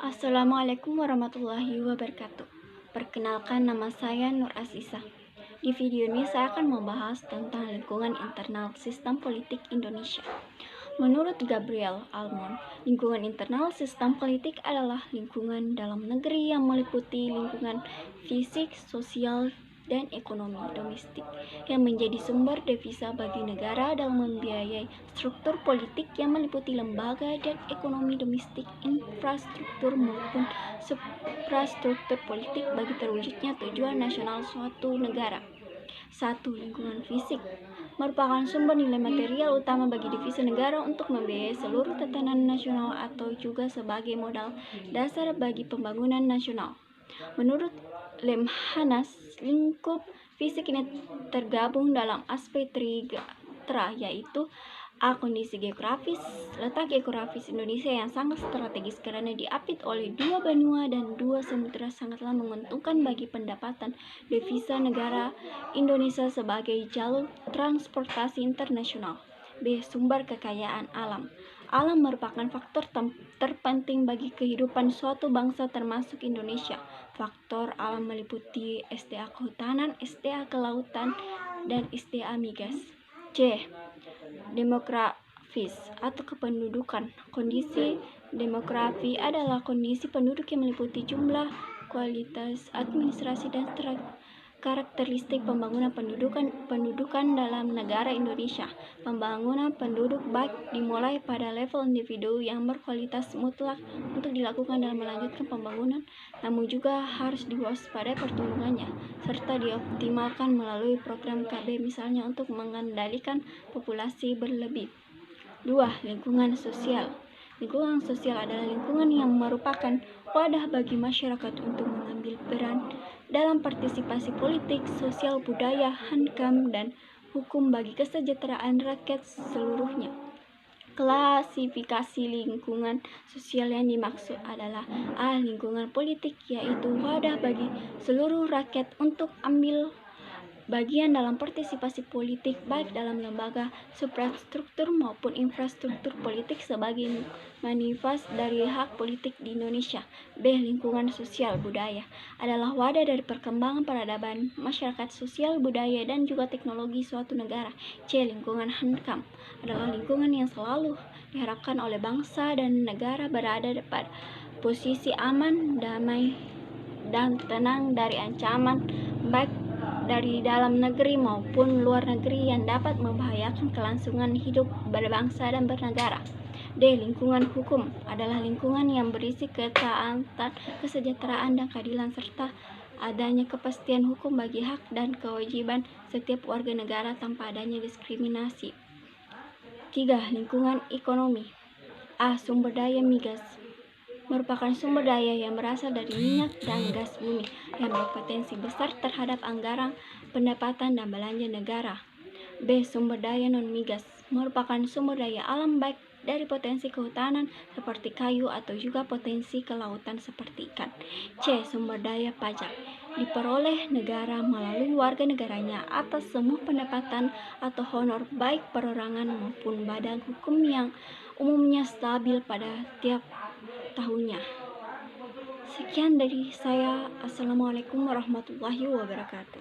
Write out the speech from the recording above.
Assalamualaikum warahmatullahi wabarakatuh. Perkenalkan, nama saya Nur Asisa. Di video ini saya akan membahas tentang lingkungan internal sistem politik Indonesia. Menurut Gabriel Almond, lingkungan internal sistem politik adalah lingkungan dalam negeri yang meliputi lingkungan fisik, sosial, dan ekonomi domestik yang menjadi sumber devisa bagi negara dalam membiayai struktur politik yang meliputi lembaga dan ekonomi domestik, infrastruktur maupun suprastruktur politik bagi terwujudnya tujuan nasional suatu negara. 1. Lingkungan fisik merupakan sumber nilai material utama bagi devisa negara untuk membiayai seluruh tatanan nasional atau juga sebagai modal dasar bagi pembangunan nasional. Menurut Lemhanas, lingkup fisik ini tergabung dalam aspek tiga, yaitu A. Kondisi geografis. Letak geografis Indonesia yang sangat strategis karena diapit oleh dua benua dan dua samudera sangatlah menguntungkan bagi pendapatan devisa negara Indonesia sebagai jalur transportasi internasional. B. Sumber kekayaan alam. Alam merupakan faktor terpenting bagi kehidupan suatu bangsa termasuk Indonesia. Faktor alam meliputi SDA kehutanan, SDA kelautan, dan SDA migas. C. Demografis atau kependudukan. Kondisi demografi adalah kondisi penduduk yang meliputi jumlah, kualitas, administrasi, dan karakteristik pembangunan pendudukan dalam negara Indonesia. Pembangunan penduduk baik dimulai pada level individu yang berkualitas mutlak untuk dilakukan dalam melanjutkan pembangunan, namun juga harus diwaspadai pertumbuhannya, serta dioptimalkan melalui program KB misalnya untuk mengendalikan populasi berlebih. 2. Lingkungan sosial. Lingkungan sosial adalah lingkungan yang merupakan wadah bagi masyarakat untuk mengambil peran dalam partisipasi politik, sosial, budaya, HANKAM, dan hukum bagi kesejahteraan rakyat seluruhnya. Klasifikasi lingkungan sosial yang dimaksud adalah A. Lingkungan politik, yaitu wadah bagi seluruh rakyat untuk ambil bagian dalam partisipasi politik baik dalam lembaga, suprastruktur maupun infrastruktur politik sebagai manifest dari hak politik di Indonesia. B. Lingkungan sosial budaya adalah wadah dari perkembangan peradaban, masyarakat, sosial, budaya, dan juga teknologi suatu negara. C. Lingkungan HANKAM adalah lingkungan yang selalu diharapkan oleh bangsa dan negara berada pada posisi aman, damai, dan tenang dari ancaman baik dari dalam negeri maupun luar negeri yang dapat membahayakan kelangsungan hidup berbangsa dan bernegara. D. Lingkungan hukum adalah lingkungan yang berisi ketaatan, kesejahteraan, dan keadilan serta adanya kepastian hukum bagi hak dan kewajiban setiap warga negara tanpa adanya diskriminasi. 3. Lingkungan ekonomi. A. Sumber daya migas merupakan sumber daya yang berasal dari minyak dan gas bumi yang berpotensi besar terhadap anggaran pendapatan dan belanja negara. B. Sumber daya non-migas merupakan sumber daya alam baik dari potensi kehutanan seperti kayu atau juga potensi kelautan seperti ikan. C. Sumber daya pajak diperoleh negara melalui warga negaranya atas semua pendapatan atau honor baik perorangan maupun badan hukum yang umumnya stabil pada tiap tahunnya. Sekian dari saya. Assalamualaikum warahmatullahi wabarakatuh.